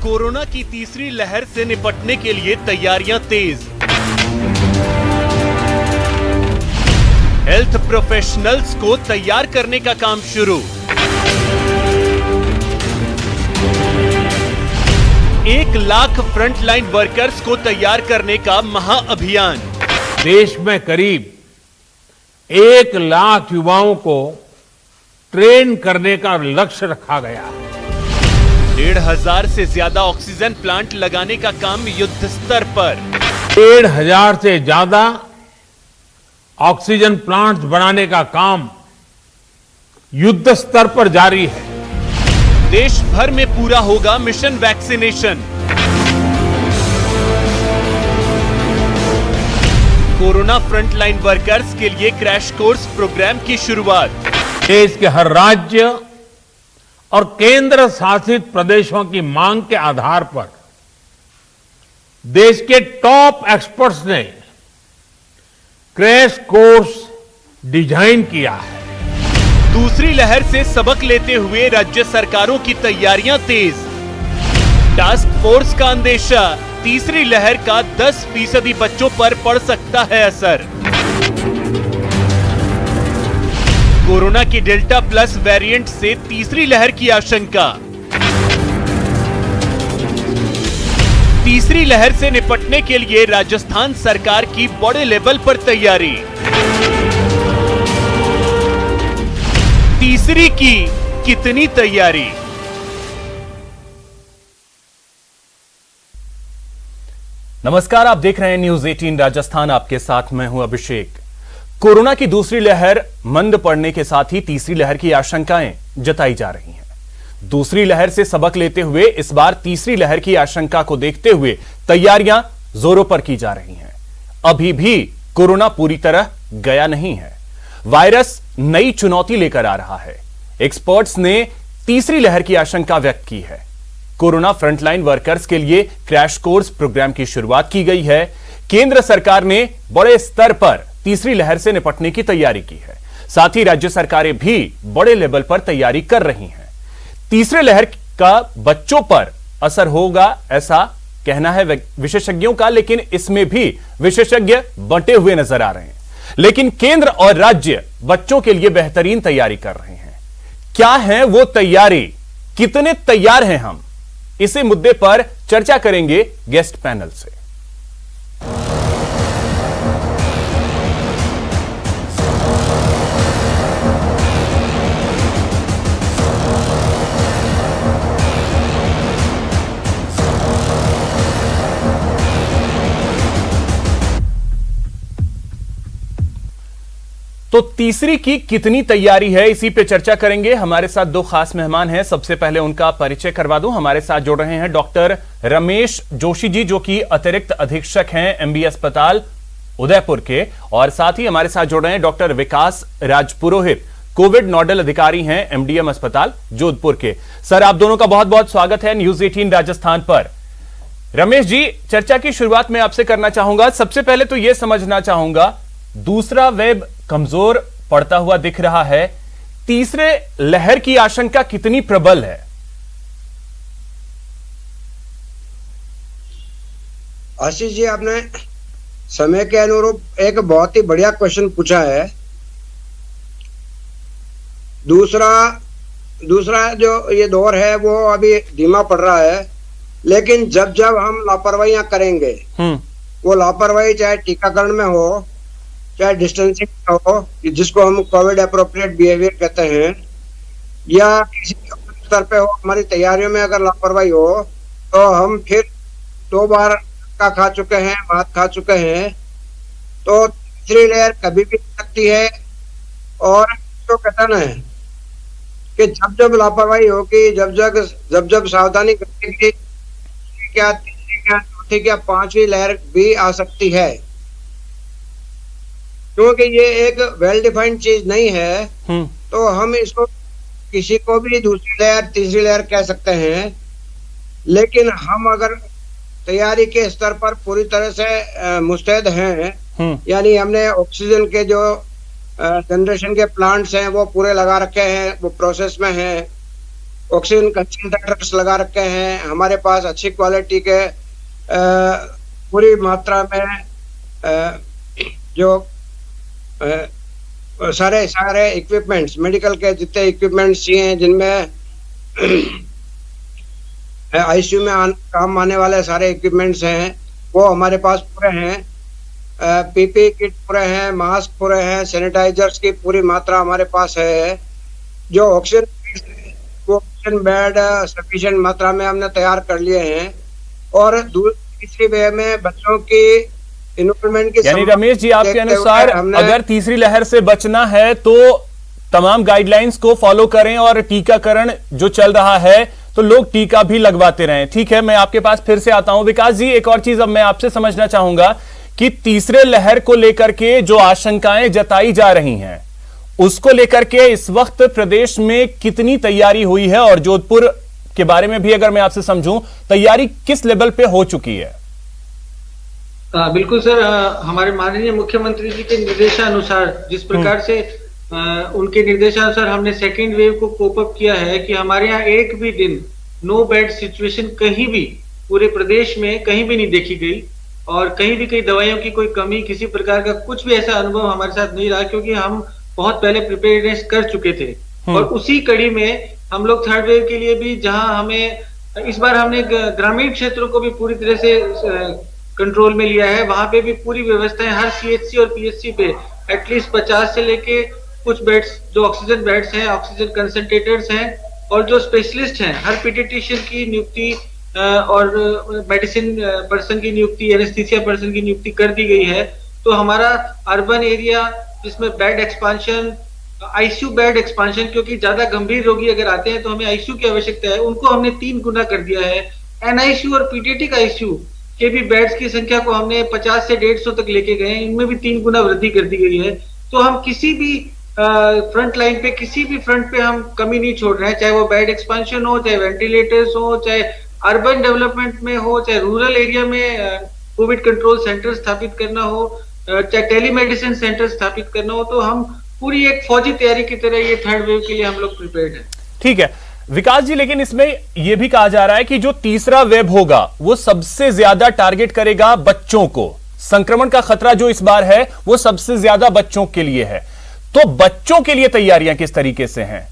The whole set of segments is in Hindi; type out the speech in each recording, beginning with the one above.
कोरोना की तीसरी लहर से निपटने के लिए तैयारियां तेज। हेल्थ प्रोफेशनल्स को तैयार करने का काम शुरू। 1 लाख फ्रंटलाइन वर्कर्स को तैयार करने का महाअभियान। देश में करीब 1 लाख युवाओं को ट्रेन करने का लक्ष्य रखा गया। 1,500 से ज्यादा ऑक्सीजन प्लांट लगाने का काम युद्ध स्तर पर। 1,500 से ज्यादा ऑक्सीजन प्लांट बनाने का काम युद्ध स्तर पर जारी है। देश भर में पूरा होगा mission vaccination. Corona frontline workers के लिए क्रैश कोर्स प्रोग्राम की शुरुआत। देश के हर राज्य और केंद्र शासित प्रदेशों की मांग के आधार पर देश के टॉप एक्सपर्ट्स ने क्रैश कोर्स डिजाइन किया है। दूसरी लहर से सबक लेते हुए राज्य सरकारों की तैयारियां तेज। टास्क फोर्स का अंदेशा, तीसरी लहर का 10% बच्चों पर पड़ सकता है असर। कोरोना की डेल्टा प्लस वेरिएंट से तीसरी लहर की आशंका। तीसरी लहर से निपटने के लिए राजस्थान सरकार की बड़े लेवल पर तैयारी। तीसरी की कितनी तैयारी? नमस्कार, आप देख रहे हैं न्यूज 18 राजस्थान। आपके साथ मैं हूं अभिषेक। कोरोना की दूसरी लहर मंद पड़ने के साथ ही तीसरी लहर की आशंकाएं जताई जा रही हैं। दूसरी लहर से सबक लेते हुए इस बार तीसरी लहर की आशंका को देखते हुए तैयारियां जोरों पर की जा रही हैं। अभी भी कोरोना पूरी तरह गया नहीं है। वायरस नई चुनौती लेकर आ रहा है। एक्सपर्ट्स ने तीसरी लहर की आशंका व्यक्त की है। कोरोना फ्रंटलाइन वर्कर्स के लिए क्रैश कोर्स प्रोग्राम की शुरुआत की गई है। केंद्र सरकार ने बड़े स्तर पर तीसरी लहर से निपटने की तैयारी की है। साथ ही राज्य सरकारें भी बड़े लेवल पर तैयारी कर रही हैं। तीसरे लहर का बच्चों पर असर होगा, ऐसा कहना है विशेषज्ञों का, लेकिन इसमें भी विशेषज्ञ बंटे हुए नजर आ रहे हैं। लेकिन केंद्र और राज्य बच्चों के लिए बेहतरीन तैयारी कर रहे हैं। क्या है वो तैयारी? कितने तैयार हैं हम? इसी मुद्दे पर चर्चा करेंगे गेस्ट पैनल से। तो तीसरी की कितनी तैयारी है, इसी पे चर्चा करेंगे। हमारे साथ 2 खास मेहमान हैं। सबसे पहले उनका परिचय करवा दूं। हमारे साथ जुड़ रहे हैं डॉक्टर रमेश जोशी जी, जो कि अतिरिक्त अधीक्षक हैं एमबी अस्पताल उदयपुर के, और साथ ही हमारे साथ जुड़ रहे हैं डॉक्टर विकास राजपुरोहित, कोविड नोडल अधिकारी हैं एमडीएम अस्पताल जोधपुर के। सर, आप दोनों का बहुत बहुत स्वागत है न्यूज 18 राजस्थान पर। रमेश जी, चर्चा की शुरुआत में आपसे करना चाहूंगा। सबसे पहले तो यह समझना चाहूंगा, दूसरा वेब कमजोर पड़ता हुआ दिख रहा है। तीसरे लहर की आशंका कितनी प्रबल है? आशीष जी, आपने समय के अनुरूप एक बहुत ही बढ़िया क्वेश्चन पूछा है। दूसरा जो ये दौर है वो अभी धीमा पड़ रहा है, लेकिन जब जब हम लापरवाहियां करेंगे, वो लापरवाही चाहे टीकाकरण में हो, चाहे डिस्टेंसिंग में हो, जिसको हम कोविड अप्रोप्रिएट बिहेवियर कहते हैं, या किसी स्तर पे हो, हमारी तैयारियों में अगर लापरवाही हो, तो हम फिर 2 बार का खा चुके हैं, भात खा चुके हैं, तो तीसरी लेयर कभी भी सकती है। और तो कहता ना है कि जब जब लापरवाही होगी, जब जब सावधानी करेगी, क्या तीसरी, क्या चौथी, क्या 5वीं लहर भी आ सकती है। क्योंकि ये एक वेल डिफाइंड चीज नहीं है, तो हम इसको किसी को भी दूसरी लहर, तीसरी लहर कह सकते हैं। लेकिन हम अगर तैयारी के स्तर पर पूरी तरह से मुस्तैद हैं, यानी हमने ऑक्सीजन के जो जनरेशन के प्लांट्स हैं वो पूरे लगा रखे हैं, वो प्रोसेस में हैं, ऑक्सीजन कंसंट्रेटर्स लगा रखे हैं, हमारे पास अच्छी क्वालिटी के पूरी मात्रा में जो सारे इक्विपमेंट्स, मेडिकल के जितने इक्विपमेंट्स चाहिए, जिनमें आईसीयू में काम आने वाले सारे इक्विपमेंट्स हैं, वो हमारे पास पूरे हैं। पीपी किट पूरे हैं, मास्क पूरे हैं, सैनिटाइजर्स की पूरी मात्रा हमारे पास है। जो ऑक्सीजन बेड सफिशिएंट मात्रा में हमने तैयार कर लिए हैं। और तीसरी वेव में बच्चों की इन्वॉल्वमेंट की, यानी रमेश जी, आपके अनुसार अगर तीसरी लहर से बचना है तो तमाम गाइडलाइंस को फॉलो करें और टीकाकरण जो चल रहा है तो लोग टीका भी लगवाते रहें। ठीक है, मैं आपके पास फिर से आता हूं। विकास जी, एक और चीज अब मैं आपसे समझना चाहूंगा कि तीसरे लहर को लेकर के जो आशंकाएं जताई जा रही हैं, उसको लेकर के इस वक्त प्रदेश में कितनी तैयारी हुई है, और जोधपुर के बारे में भी अगर मैं आपसे समझूं, तैयारी किस लेवल पे हो चुकी है? बिल्कुल सर, हमारे माननीय मुख्यमंत्री जी के निर्देशानुसार, जिस प्रकार से उनके निर्देशानुसार हमने सेकेंड वेव को कोप अप किया है कि हमारे यहाँ एक भी दिन नो बेड सिचुएशन कहीं भी पूरे प्रदेश में कहीं भी नहीं देखी गई, और कहीं भी कई दवाइयों की कोई कमी, किसी प्रकार का कुछ भी ऐसा अनुभव हमारे साथ नहीं रहा, क्योंकि हम बहुत पहले प्रिपेयरनेस कर चुके थे। और उसी कड़ी में हम लोग थर्ड वेव के लिए भी, जहां हमें इस बार हमने ग्रामीण क्षेत्रों को भी पूरी तरह से कंट्रोल में लिया है, वहां पे भी पूरी व्यवस्थाएं हर सीएचसी और पीएचसी पे एटलीस्ट 50 से लेके कुछ बेड्स, जो ऑक्सीजन बेड्स हैं, ऑक्सीजन कंसंट्रेटर्स हैं, और जो स्पेशलिस्ट हैं, हर पीडियाट्रिशियन की नियुक्ति और मेडिसिन पर्सन की नियुक्ति, एनेस्थीसिया पर्सन की नियुक्ति कर दी गई है। तो हमारा अर्बन एरिया, जिसमें bed expansion, ICU bed expansion, क्योंकि ज्यादा गंभीर रोगी अगर आते हैं तो हमें आईसीयू की आवश्यकता है, उनको हमने 3 गुना कर दिया है। एनआईसीयू और पीडियाट्रिक आईसीयू के भी बेड्स की संख्या को हमने 50 से 150 तक लेके गए हैं, इनमें भी 3 गुना वृद्धि कर दी गई है। तो हम किसी भी फ्रंट लाइन पे, किसी भी फ्रंट पे हम कमी नहीं छोड़ रहे हैं, चाहे वो बेड एक्सपांशन हो, चाहे वेंटिलेटर्स हो, चाहे अर्बन डेवलपमेंट में हो, चाहे रूरल एरिया में कोविड कंट्रोल सेंटर स्थापित करना हो, चाहे टेलीमेडिसिन सेंटर स्थापित करना हो। तो हम पूरी एक फौजी तैयारी की तरह ये थर्ड वेव के लिए हम लोग प्रिपेयर्ड हैं। ठीक है विकास जी, लेकिन इसमें यह भी कहा जा रहा है कि जो तीसरा वेव होगा वो सबसे ज्यादा टारगेट करेगा बच्चों को। संक्रमण का खतरा जो इस बार है वो सबसे ज्यादा बच्चों के लिए है। तो बच्चों के लिए तैयारियां किस तरीके से हैं?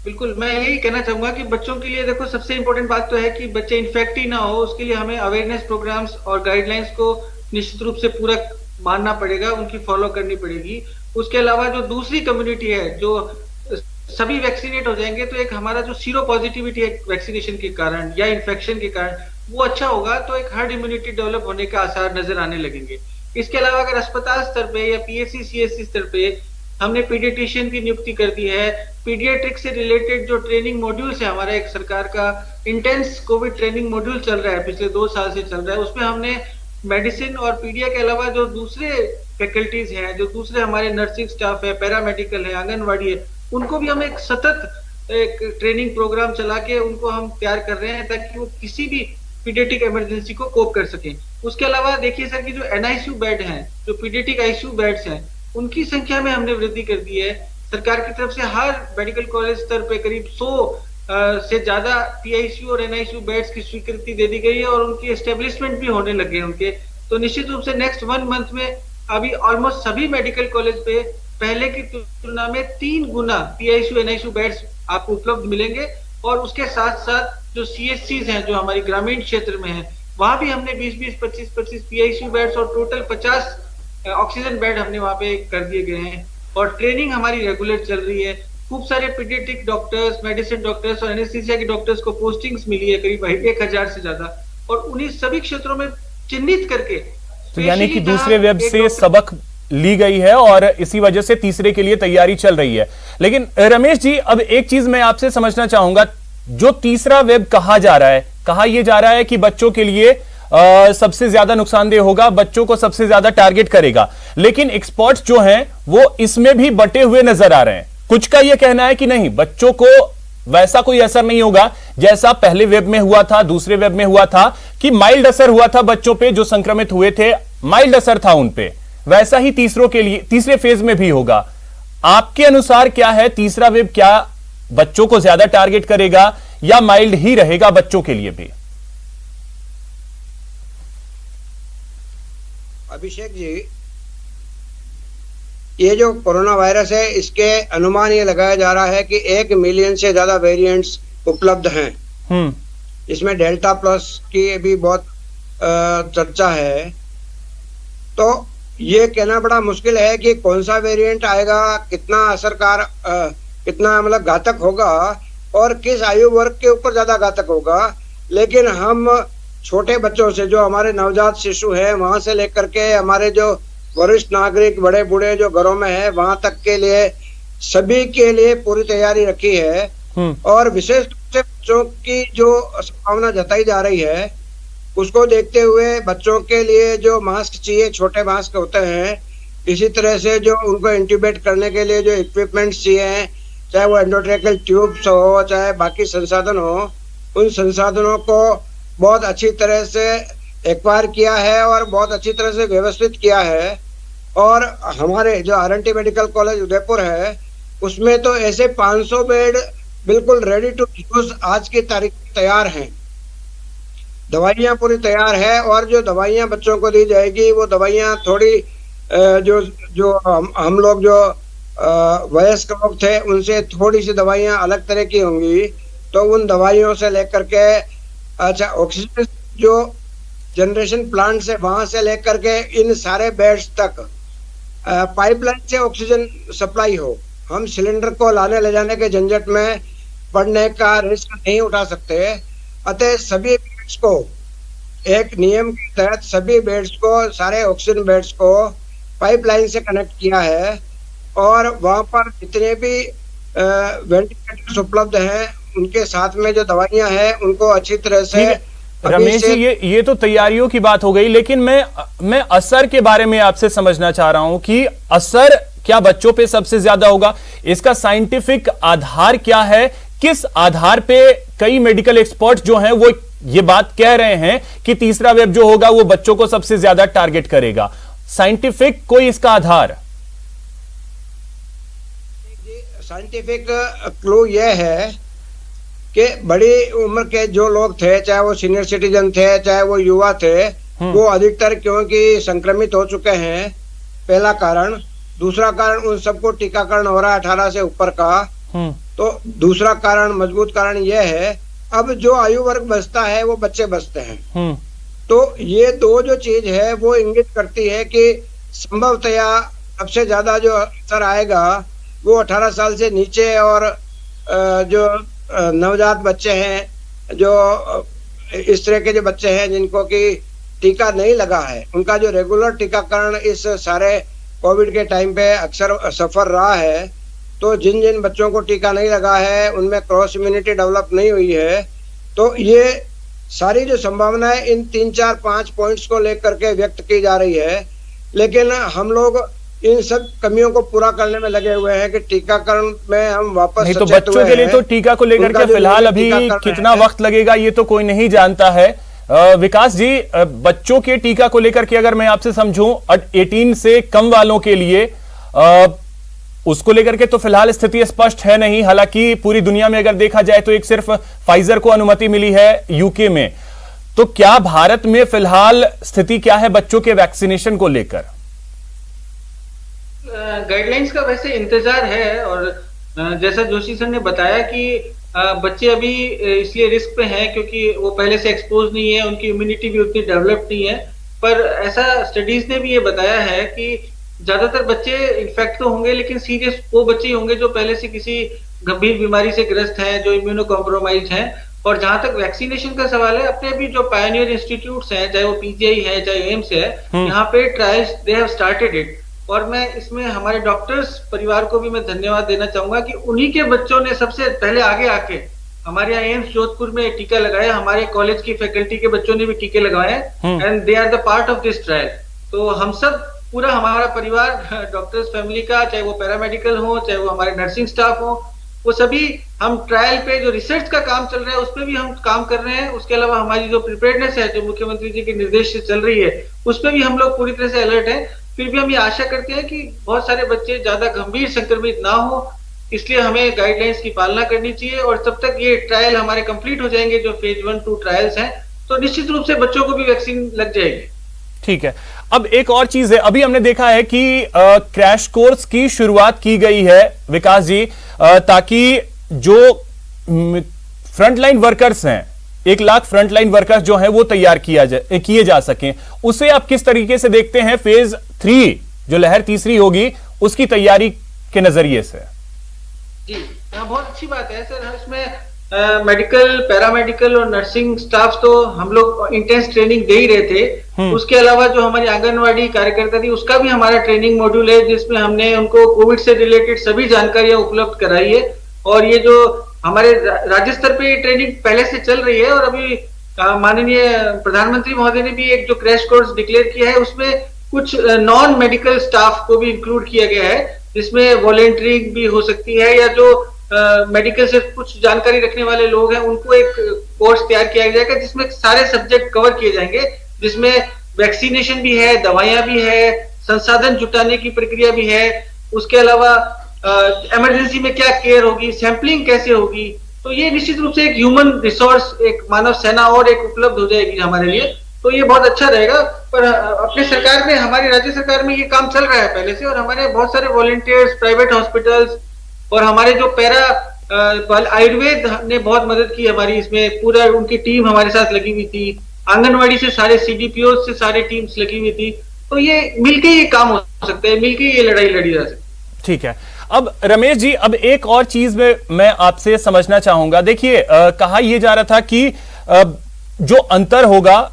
बिल्कुल, मैं यही कहना चाहूंगा कि बच्चों के लिए देखो, सबसे इंपॉर्टेंट बात तो है कि बच्चे इन्फेक्ट ही ना हो, उसके लिए हमें अवेयरनेस प्रोग्राम्स और गाइडलाइंस को निश्चित रूप से पूरा मानना पड़ेगा, उनकी फॉलो करनी पड़ेगी। उसके अलावा जो दूसरी कम्युनिटी है, जो सभी वैक्सीनेट हो जाएंगे तो एक हमारा जो सीरो पॉजिटिविटी है वैक्सीनेशन के कारण या इन्फेक्शन के कारण, वो अच्छा होगा, तो एक हर्ड इम्यूनिटी डेवलप होने का आसार नजर आने लगेंगे। इसके अलावा अगर अस्पताल स्तर पे या पीएचसी सीएचसी स्तर पे हमने पीडियाट्रिशियन की नियुक्ति कर दी है, पीडियाट्रिक से रिलेटेड जो ट्रेनिंग मॉड्यूल्स है, हमारा एक सरकार का इंटेंस कोविड ट्रेनिंग मॉड्यूल चल रहा है, पिछले 2 साल से चल रहा है, उसमें हमने मेडिसिन और पीडिया के अलावा जो दूसरे फैकल्टीज हैं, जो दूसरे हमारे नर्सिंग स्टाफ है, पैरामेडिकल है, आंगनवाड़ी है, उनको भी हम एक सतत एक ट्रेनिंग प्रोग्राम चला के उनको हम तैयार कर रहे हैं, ताकि वो किसी भी पीडियाट्रिक इमरजेंसी को कोप कर सकें। उसके अलावा देखिए सर कि जो एनआईसीयू बेड हैं, जो पीडियाट्रिक आईसीयू बेड्स हैं, उनकी संख्या में हमने वृद्धि कर दी है। सरकार की तरफ से हर मेडिकल कॉलेज स्तर पे करीब 100 से ज्यादा पीआईसीयू और एनआईसीयू बेड्स की स्वीकृति दे दी गई है, और उनकी एस्टेब्लिशमेंट भी होने लगे उनके। तो निश्चित रूप से नेक्स्ट 1 मंथ में अभी ऑलमोस्ट सभी मेडिकल कॉलेज पे पहले की तुलना में 3 गुना पीआईसीयू एनआईसीयू बेड्स आपको उपलब्ध मिलेंगे। और उसके साथ साथ जो सीएचसीज हैं, जो हमारी ग्रामीण क्षेत्र में है, वहां भी हमने 20-20, 25-25 पीआईसीयू बेड्स और टोटल 50 ऑक्सीजन बेड हमने वहां पे कर दिए गए हैं। और ट्रेनिंग हमारी रेगुलर चल रही है। खूब सारे पीडियाट्रिक डॉक्टर्स, मेडिसिन डॉक्टर्स और एनेस्थीसिया के डॉक्टर्स को पोस्टिंग्स मिली है, करीब 1000 से ज्यादा, और उन्हीं सभी क्षेत्रों में चिन्हित करके, तो यानी कि दूसरे वेब से सबक ली गई है और इसी वजह से तीसरे के लिए तैयारी चल रही है। लेकिन रमेश जी, अब एक चीज मैं आपसे समझना चाहूंगा, जो तीसरा वेब कहा जा रहा है, कहा यह जा रहा है कि बच्चों के लिए सबसे ज्यादा नुकसानदेह होगा, बच्चों को सबसे ज्यादा टारगेट करेगा, लेकिन एक्सपर्ट्स जो हैं वो इसमें भी बटे हुए नजर आ रहे हैं। कुछ का यह कहना है कि नहीं, बच्चों को वैसा कोई असर नहीं होगा जैसा पहले वेब में हुआ था, दूसरे वेब में हुआ था कि माइल्ड असर हुआ था बच्चों पे, जो संक्रमित हुए थे माइल्ड असर था उन पे, वैसा ही तीसरे फेज में भी होगा। आपके अनुसार क्या है, तीसरा वेब क्या बच्चों को ज्यादा टारगेट करेगा या माइल्ड ही रहेगा बच्चों के लिए भी? अभिषेक जी, ये जो कोरोना वायरस है, इसके अनुमान ये लगाया जा रहा है कि 1 मिलियन से ज्यादा वेरिएंट्स उपलब्ध हैं। इसमें डेल्टा प्लस की भी बहुत चर्चा है। तो ये कहना बड़ा मुश्किल है कि कौन सा वेरिएंट आएगा, कितना असरकार, कितना मतलब घातक होगा और किस आयु वर्ग के ऊपर ज्यादा घातक होगा। लेकिन हम छोटे बच्चों से, जो हमारे नवजात शिशु हैं, वहां से लेकर के हमारे जो वरिष्ठ नागरिक, बड़े बूढ़े जो घरों में है, वहां तक के लिए, सभी के लिए पूरी तैयारी रखी है। और विशेष रूप से बच्चों की जो संभावना जताई जा रही है, उसको देखते हुए बच्चों के लिए जो मास्क चाहिए, छोटे मास्क होते हैं, इसी तरह से जो उनको इंट्यूबेट करने के लिए जो इक्विपमेंट्स चाहिए, चाहे वो एंडोट्रेकल ट्यूब्स हो, चाहे बाकी संसाधन हो, उन संसाधनों को बहुत अच्छी तरह से एक्वायर किया है और बहुत अच्छी तरह से व्यवस्थित किया है। और हमारे जो आर.एन.टी. मेडिकल कॉलेज उदयपुर है, उसमें तो ऐसे 500 बेड बिल्कुल रेडी टू यूज आज की तारीख तैयार हैं। दवाइयाँ पूरी तैयार है और जो दवाइयाँ बच्चों को दी जाएगी, वो दवाइयाँ थोड़ी जो हम लोग जो वयस्क लोग थे, उनसे थोड़ी सी दवाइयाँ अलग तरह की होंगी। तो उन दवाइयों से लेकर के, अच्छा, ऑक्सीजन जो जनरेशन प्लांट से, वहां से लेकर के इन सारे बेड्स तक पाइपलाइन से ऑक्सीजन सप्लाई हो। हम सिलेंडर को लाने ले जाने के झंझट में पड़ने का रिस्क नहीं उठा सकते। अतः सभी बेड्स को, एक नियम के तहत सभी बेड्स को, सारे ऑक्सीजन बेड्स को पाइपलाइन से कनेक्ट किया है। और वहां पर जितने भी वेंटिलेटर्स उपलब्ध हैं, उनके साथ में जो दवाइयां हैं, उनको अच्छी तरह से। रमेश जी, ये तो तैयारियों की बात हो गई, लेकिन मैं असर के बारे में आपसे समझना चाह रहा हूं कि असर क्या बच्चों पे सबसे ज्यादा होगा? इसका साइंटिफिक आधार क्या है? किस आधार पे कई मेडिकल एक्सपर्ट जो हैं वो ये बात कह रहे हैं कि तीसरा वेव जो होगा वो बच्चों को सबसे ज्यादा टारगेट करेगा? साइंटिफिक कोई इसका आधार? साइंटिफिक क्लू यह है कि बड़ी उम्र के जो लोग थे, चाहे वो सीनियर सिटीजन थे, चाहे वो युवा थे, वो अधिकतर क्योंकि संक्रमित हो चुके हैं, पहला कारण। दूसरा कारण, उन सबको टीकाकरण हो रहा है 18 से ऊपर का। तो दूसरा कारण, मजबूत कारण यह है, अब जो आयु वर्ग बचता है वो बच्चे बचते हैं। तो ये दो जो चीज है वो इंगित करती है कि संभवतया सबसे ज्यादा जो असर आएगा वो 18 साल से नीचे और जो नवजात बच्चे हैं, जो इस तरह के जो बच्चे हैं जिनको कि टीका नहीं लगा है, उनका जो रेगुलर टीकाकरण इस सारे कोविड के टाइम पे अक्सर सफर रहा है। तो जिन जिन बच्चों को टीका नहीं लगा है, उनमें क्रॉस इम्यूनिटी डेवलप नहीं हुई है। तो ये सारी जो संभावनाएं इन 3, 4, 5 पॉइंट्स को लेकर के व्यक्त की जा रही है। लेकिन हम लोग इन सब कमियों को पूरा करने में लगे हुए हैं कि टीकाकरण में हम वापस नहीं। तो बच्चों के लिए तो टीका को लेकर के फिलहाल अभी कितना वक्त लगेगा ये तो कोई नहीं जानता है। विकास जी, बच्चों के टीका को लेकर के अगर मैं आपसे समझूं, 18 से कम वालों के लिए उसको लेकर के तो फिलहाल स्थिति स्पष्ट है नहीं। हालांकि पूरी दुनिया में अगर देखा जाए तो एक सिर्फ फाइजर को अनुमति मिली है यूके में। तो क्या भारत में फिलहाल स्थिति क्या है बच्चों के वैक्सीनेशन को लेकर? गाइडलाइंस का वैसे इंतजार है और जैसा जोशी सर ने बताया कि बच्चे अभी इसलिए रिस्क पे हैं क्योंकि वो पहले से एक्सपोज नहीं है, उनकी इम्यूनिटी भी उतनी डेवलप नहीं है। पर ऐसा स्टडीज ने भी ये बताया है कि ज्यादातर बच्चे इन्फेक्ट तो होंगे, लेकिन सीरियस वो बच्चे ही होंगे जो पहले से किसी गंभीर बीमारी से ग्रस्त हैं, जो इम्यूनो कॉम्प्रोमाइज हैं। और जहां तक वैक्सीनेशन का सवाल है, अपने भी जो पायनियर इंस्टीट्यूट्स हैं, चाहे वो पीजीआई है, चाहे एम्स है, यहाँ पे trials they have started it. और मैं इसमें हमारे डॉक्टर्स परिवार को भी मैं धन्यवाद देना चाहूंगा कि उन्हीं के बच्चों ने सबसे पहले आगे आके हमारे यहाँ एम्स जोधपुर में टीका लगाया। हमारे कॉलेज की फैकल्टी के बच्चों ने भी टीके लगाए and they are the part of this trial. तो हम सब पूरा हमारा परिवार, डॉक्टर्स फैमिली का, चाहे वो पैरामेडिकल हो, चाहे वो हमारे नर्सिंग स्टाफ हो, वो सभी हम ट्रायल पे जो रिसर्च का काम चल रहा है उस पर भी हम काम कर रहे हैं। उसके अलावा हमारी जो प्रिपेयर्डनेस है, जो मुख्यमंत्री जी के निर्देश से चल रही है, उस पर भी हम लोग पूरी तरह से अलर्ट है। फिर भी हम ये आशा करते हैं कि बहुत सारे बच्चे ज्यादा गंभीर संक्रमित ना हो इसलिए हमें गाइडलाइंस की पालना करनी चाहिए, और तब तक ये ट्रायल हमारे कंप्लीट हो जाएंगे, जो फेज 1-2 ट्रायल्स हैं, तो निश्चित रूप से बच्चों को भी वैक्सीन लग जाएगी। ठीक है। अब एक और चीज है, अभी हमने देखा है कि क्रैश कोर्स की शुरुआत की गई है विकास जी, ताकि जो फ्रंटलाइन वर्कर्स हैं, 1 लाख फ्रंटलाइन वर्कर्स जो हैं वो तैयार किए जा सकें। उसे आप किस तरीके से देखते हैं? फेज 3 जो लहर तीसरी होगी उसकी तैयारी के नजरिए से। जी बहुत अच्छी बात है सर। इसमें मेडिकल, पैरामेडिकल और नर्सिंग स्टाफ तो हम लोग इंटेंस ट्रेनिंग दे ही रहे थे। उसके अलावा जो हमारी आंगनवाड़ी कार्यकर्ता थी उसका भी हमारा ट्रेनिंग मॉड्यूल है, जिसमें हमने उनको कोविड से रिलेटेड सभी जानकारियां उपलब्ध कराई है। और ये जो हमारे राज्य स्तर पे ट्रेनिंग पहले से चल रही है, और अभी माननीय प्रधानमंत्री महोदय ने भी एक जो क्रैश कोर्स डिक्लेयर किया है उसमें कुछ नॉन मेडिकल स्टाफ को भी इंक्लूड किया गया है, जिसमें वॉलेंटियरिंग भी हो सकती है, या जो मेडिकल से कुछ जानकारी रखने वाले लोग हैं उनको एक कोर्स तैयार किया जाएगा जिसमें सारे सब्जेक्ट कवर किए जाएंगे, जिसमें वैक्सीनेशन भी है, दवाइयां भी है, संसाधन जुटाने की प्रक्रिया भी है, उसके अलावा इमरजेंसी में क्या केयर होगी, सैंपलिंग कैसे होगी। तो ये निश्चित रूप से एक ह्यूमन रिसोर्स, एक मानव सेना और एक उपलब्ध हो जाएगी हमारे लिए, तो ये बहुत अच्छा रहेगा। पर अपने सरकार में, हमारी राज्य सरकार में ये काम चल रहा है पहले से, और हमारे बहुत सारे वॉलंटियर्स, प्राइवेट हॉस्पिटल्स और हमारे जो आयुर्वेद ने बहुत मदद की हमारी इसमें, पूरा उनकी टीम हमारे साथ लगी हुई थी, आंगनवाड़ी से सारे CDPO से सारी टीम्स लगी हुई थी। तो ये मिलके ये काम हो सकता है, मिलके ये लड़ाई लड़ी जा सकती है। ठीक है। अब रमेश जी, अब एक और चीज में मैं आपसे समझना चाहूंगा। देखिए, कहा यह जा रहा था कि जो अंतर होगा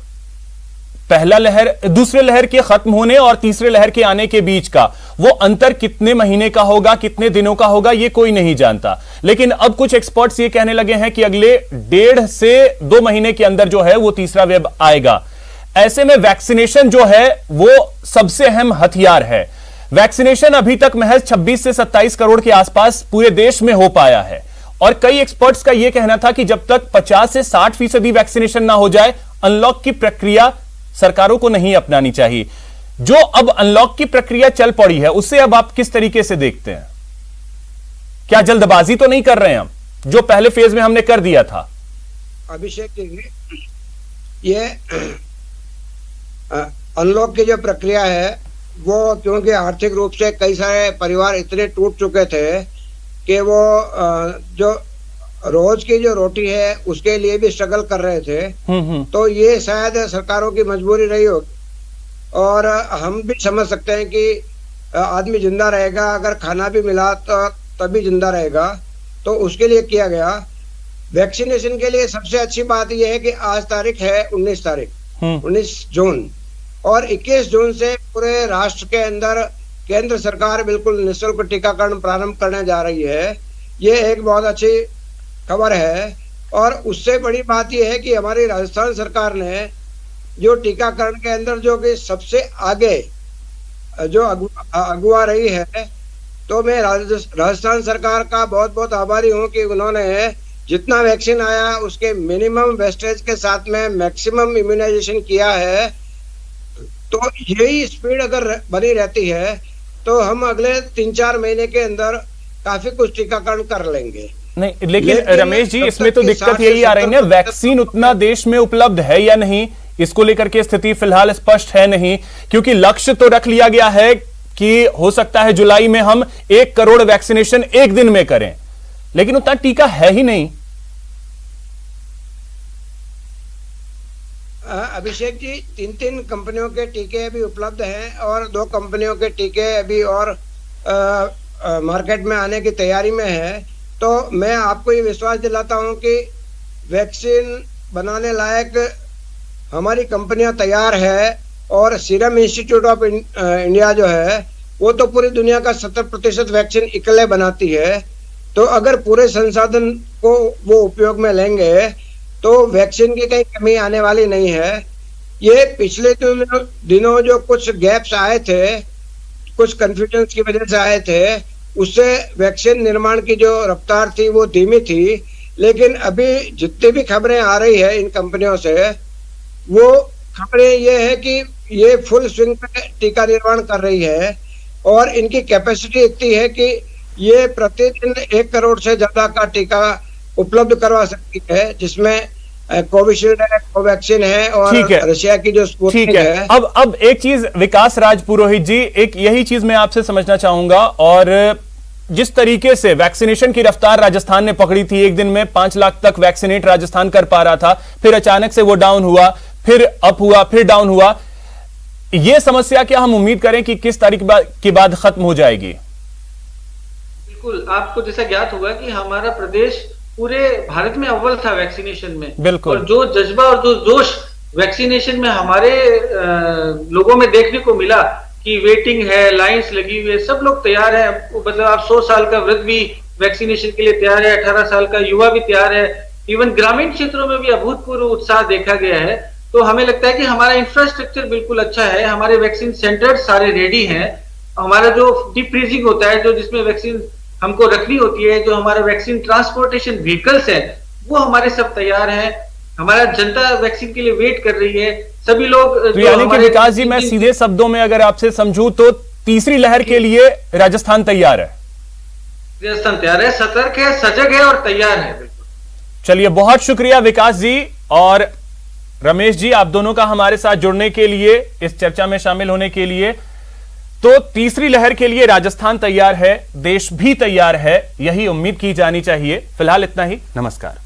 दूसरे लहर के खत्म होने और तीसरे लहर के आने के बीच का, वो अंतर कितने महीने का होगा, कितने दिनों का होगा, ये कोई नहीं जानता। लेकिन अब कुछ एक्सपर्ट्स ये कहने लगे हैं कि अगले 1.5 से 2 महीने के अंदर जो है वो तीसरा वेव आएगा। ऐसे में वैक्सीनेशन जो है वो सबसे अहम हथियार है। वैक्सीनेशन अभी तक महज 26 से 27 करोड़ के आसपास पूरे देश में हो पाया है, और कई एक्सपर्ट्स का यह कहना था कि जब तक 50 से 60% वैक्सीनेशन ना हो जाए, अनलॉक की प्रक्रिया सरकारों को नहीं अपनानी चाहिए। जो अब अनलॉक की प्रक्रिया चल पड़ी है, उसे अब आप किस तरीके से देखते हैं? क्या जल्दबाजी तो नहीं कर रहे हैं हम, जो पहले फेज में हमने कर दिया था? अभिषेक जी, ये अनलॉक की जो प्रक्रिया है वो, क्योंकि आर्थिक रूप से कई सारे परिवार इतने टूट चुके थे कि वो जो रोज की जो रोटी है उसके लिए भी स्ट्रगल कर रहे थे। तो ये शायद सरकारों की मजबूरी रही हो, और हम भी समझ सकते हैं कि आदमी जिंदा रहेगा अगर खाना भी मिला तो तभी जिंदा रहेगा, तो उसके लिए किया गया। वैक्सीनेशन के लिए सबसे अच्छी बात यह है कि आज तारीख है 19 जून, और 21 जून से पूरे राष्ट्र के अंदर केंद्र सरकार बिल्कुल निःशुल्क टीकाकरण प्रारंभ करने जा रही है। ये एक बहुत अच्छी खबर है। और उससे बड़ी बात यह है कि हमारी राजस्थान सरकार ने जो टीकाकरण के अंदर जो कि सबसे आगे जो अगुवा रही है, तो मैं राजस्थान सरकार का बहुत बहुत आभारी हूं कि उन्होंने जितना वैक्सीन आया उसके मिनिमम वेस्टेज के साथ में मैक्सिमम इम्यूनाइजेशन किया है। तो यही स्पीड अगर बनी रहती है तो हम अगले 3-4 महीने के अंदर काफी कुछ टीकाकरण कर लेंगे। नहीं, लेकिन रमेश जी, इसमें तो दिक्कत यही आ रही है, वैक्सीन उतना देश में उपलब्ध है या नहीं, इसको लेकर के स्थिति फिलहाल स्पष्ट है नहीं, क्योंकि लक्ष्य तो रख लिया गया है कि हो सकता है जुलाई में हम 1 करोड़ वैक्सीनेशन एक दिन में करें, लेकिन उतना टीका है ही नहीं। अभिषेक जी, 3 कंपनियों के टीके अभी उपलब्ध हैं, और 2 कंपनियों के टीके अभी और मार्केट में आने की तैयारी में है। तो मैं आपको ये विश्वास दिलाता हूं कि वैक्सीन बनाने लायक हमारी कंपनियां तैयार है, और सीरम इंस्टीट्यूट ऑफ इंडिया जो है वो तो पूरी दुनिया का 70% वैक्सीन इकल्ले बनाती है। तो अगर पूरे संसाधन को वो उपयोग में लेंगे तो वैक्सीन की कहीं कमी आने वाली नहीं है। ये पिछले दिनों जो कुछ गैप्स आए थे, कुछ कंफ्यूजन की वजह से आए थे, उससे वैक्सीन निर्माण की जो रफ्तार थी वो धीमी थी। लेकिन अभी जितनी भी खबरें आ रही है इन कंपनियों से, वो खबरें ये है कि ये फुल स्विंग पे टीका निर्माण कर रही है, और इनकी कैपेसिटी इतनी है कि ये प्रतिदिन 1 करोड़ से ज्यादा का टीका उपलब्ध करवा सकती है, जिसमें कोविशील्ड है, कोवैक्सीन है और ठीक है, रशिया की जो स्पुतनिक है। अब एक चीज विकास राज पुरोहित जी, एक यही चीज मैं आपसे समझना चाहूंगा, और जिस तरीके से वैक्सीनेशन की रफ्तार राजस्थान ने पकड़ी थी, एक दिन में 5 लाख तक वैक्सीनेट राजस्थान कर पा रहा था, फिर अचानक से वो डाउन हुआ, फिर अप हुआ, फिर डाउन हुआ, ये समस्या क्या हम उम्मीद करें कि किस तारीख के बाद खत्म हो जाएगी? बिल्कुल, आपको जैसा ज्ञात होगा कि हमारा प्रदेश पूरे भारत में अव्वल था वैक्सीनेशन में। बिल्कुल। और जो जज्बा और जो जोश वैक्सीनेशन में हमारे लोगों में देखने को मिला कि वेटिंग है, लाइंस लगी हुई है, सब लोग तैयार है। मतलब आप 100 साल का वृद्ध भी वैक्सीनेशन के लिए तैयार है, 18 साल का युवा भी तैयार है, इवन ग्रामीण क्षेत्रों में भी अभूतपूर्व उत्साह देखा गया है। तो हमें लगता है कि हमारा इंफ्रास्ट्रक्चर बिल्कुल अच्छा है, हमारे वैक्सीन सेंटर सारे रेडी हैं, हमारा जो डीप फ्रीजिंग होता है, जो जिसमें वैक्सीन हमको रखनी होती है, जो हमारा वैक्सीन ट्रांसपोर्टेशन व्हीकल्स है, वो हमारे सब तैयार हैं। हमारा जनता वैक्सीन के लिए वेट कर रही है, सभी लोग। तो यानी कि विकास जी, मैं सीधे शब्दों में अगर आपसे समझूं तो तीसरी लहर के लिए राजस्थान तैयार है। राजस्थान तैयार है, सतर्क है, सजग है और तैयार है। बिल्कुल। चलिए, बहुत शुक्रिया विकास जी और रमेश जी, आप दोनों का हमारे साथ जुड़ने के लिए, इस चर्चा में शामिल होने के लिए। तो तीसरी लहर के लिए राजस्थान तैयार है, देश भी तैयार है, यही उम्मीद की जानी चाहिए। फिलहाल इतना ही, नमस्कार।